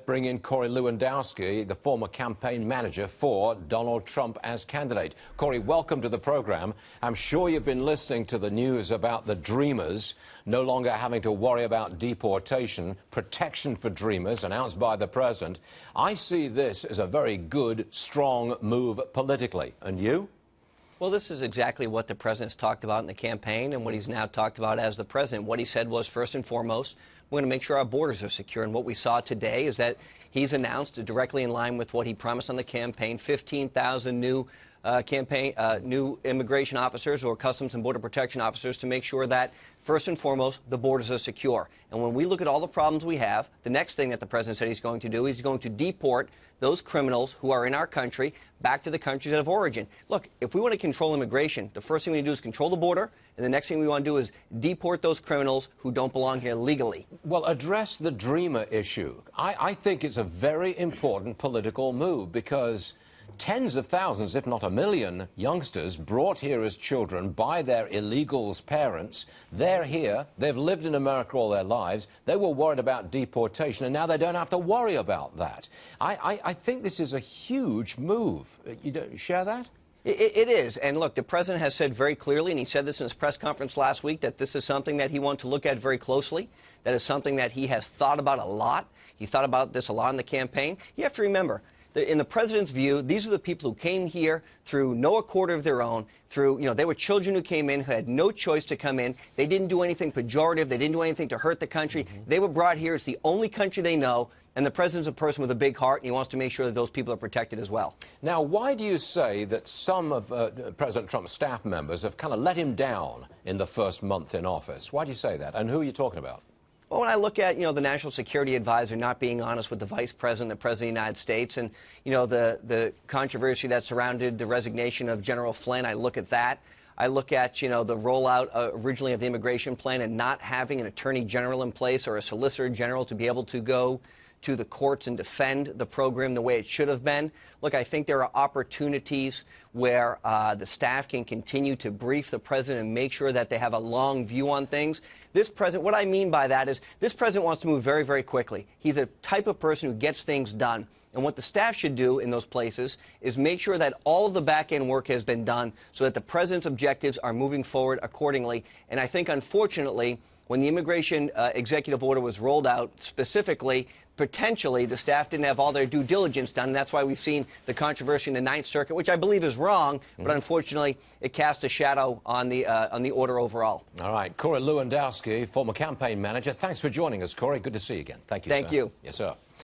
bring in Corey Lewandowski, the former campaign manager for Donald Trump as candidate. Corey, welcome to the program. I'm sure you've been listening to the news about the Dreamers no longer having to worry about deportation, protection for Dreamers announced by the president. I see this as a very good, strong move politically. And you? Well, this is exactly what the president's talked about in the campaign and what he's now talked about as the president. What he said was, first and foremost, we're going to make sure our borders are secure. And what we saw today is that he's announced, directly in line with what he promised on the campaign, 15,000 new new immigration officers or Customs and Border Protection officers to make sure that, first and foremost, the borders are secure. And when we look at all the problems we have, the next thing that the president said he's going to do is he's going to deport those criminals who are in our country back to the countries of origin. Look, if we want to control immigration, the first thing we need to do is control the border, and the next thing we want to do is deport those criminals who don't belong here legally. Well, address the Dreamer issue. I think it's a very important political move because tens of thousands, if not a million, youngsters brought here as children by their illegals' parents. They're here. They've lived in America all their lives. They were worried about deportation, and now they don't have to worry about that. I think this is a huge move. You don't share that? It is. And look, the president has said very clearly, and he said this in his press conference last week, that this is something that he wants to look at very closely. That is something that he has thought about a lot. He thought about this a lot in the campaign. You have to remember, in the president's view, these are the people who came here through no accord of their own, they were children who came in, who had no choice to come in. They didn't do anything pejorative. They didn't do anything to hurt the country. They were brought here. It's the only country they know. And the president's a person with a big heart, and he wants to make sure that those people are protected as well. Now, why do you say that some of President Trump's staff members have kind of let him down in the first month in office? Why do you say that? And who are you talking about? Well, when I look at, the National Security Advisor not being honest with the Vice President, the President of the United States, and, the controversy that surrounded the resignation of General Flynn, I look at that. I look at, the rollout originally of the immigration plan and not having an Attorney General in place or a Solicitor General to be able to go to the courts and defend the program the way it should have been. Look, I think there are opportunities where the staff can continue to brief the president and make sure that they have a long view on things. This president, what I mean by that is this president wants to move very, very quickly. He's a type of person who gets things done. And what the staff should do in those places is make sure that all of the back-end work has been done so that the president's objectives are moving forward accordingly. And I think, unfortunately, when the immigration executive order was rolled out, specifically, potentially, the staff didn't have all their due diligence done. And that's why we've seen the controversy in the Ninth Circuit, which I believe is wrong, but unfortunately, it casts a shadow on the order overall. All right. Corey Lewandowski, former campaign manager. Thanks for joining us, Corey. Good to see you again. Thank you, sir. Thank you. Yes, sir.